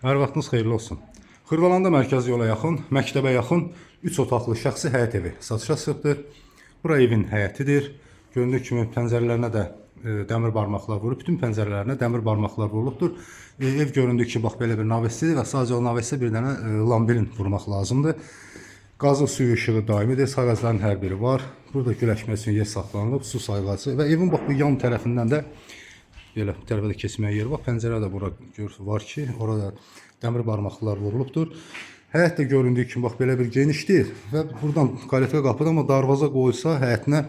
Hər vaxtınız xeyirli olsun. Xırdalanında mərkəzi yola yaxın, məktəbə yaxın 3 otaqlı şəxsi həyət evi satışa çıxıbdır. Bura evin həyətidir. Göründüyü kimi pəncərələrinə də dəmir barmaqlar vurulub. Bütün pəncərələrinə dəmir barmaqlar vurulubdur. Ev göründüyü ki, bax belə bir navəsidir və sadəcə o navəsə bir dənə lambirin vurmaq lazımdır. Qazı suyu işığı daimidir. Sayğacların hər biri var. Burada güləşmək üçün yer saxlanılıb, su sayğacı və evin bax bu yan tərəfindən də belə tərəfə də keçməyə yer var. Pəncərə də bura var ki, orada dəmir barmaqlar vurulubdur. Həyət də göründüyü kimi bax belə bir genişdir və buradan kalife qapıda amma darvaza qoyulsa həyətinə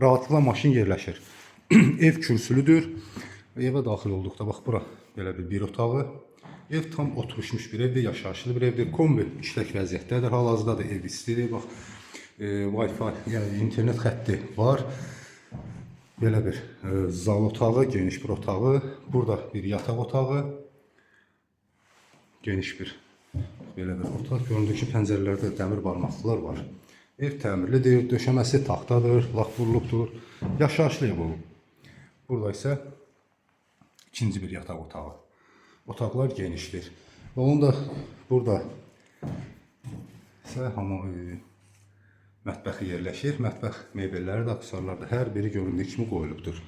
rahatlıqla maşın yerləşir. Ev kürsülüdür. Evə daxil olduqda bax bura belə bir otağı. Ev tam oturuşmuş bir evdir, yaşayışlı bir evdir. Kombi işlək vəziyyətdədir. Hal-hazırda da ev istidir. Bax Wi-Fi, yəni internet xətti var. Belə bir zal otağı, geniş bir otağı. Burada bir yataq otağı. Geniş bir belə bir otaq. Göründüyü ki, pəncərələrdə dəmir barmaqlılar var. Ev təmirlidir, döşəməsi taxtadır, lak vurulubdur. Yaşayışlı ev olub. Burada isə ikinci bir yataq otağı. Otaqlar genişdir. Və onun da burada isə mətbəxi yerləşir. Mətbəx mebelləri də, aksessuarları da hər biri göründüyü kimi qoyulubdur.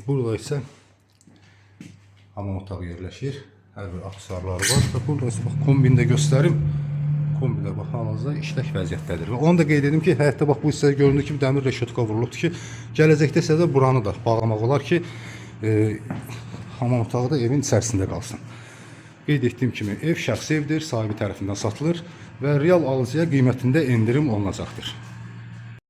Burada isə hamam otağı yerləşir. Hər bir aksessuarları var. Və burada isə bax kombini də göstərim. Kombi də bax hal-hazırda işlək vəziyyətdədir. Və onu da qeyd edim ki, həyətdə bax bu hissəyə göründüyü kimi dəmir reşotka vurulubdur ki, gələcəkdə isə də buranı da bağlamaq olar ki, hamam otağı da evin içərisində qalsın. Qeyd etdiyim kimi ev şəxsi evdir, sahibi tərəfindən satılır və real alıcıya qiymətində endirim olunacaqdır.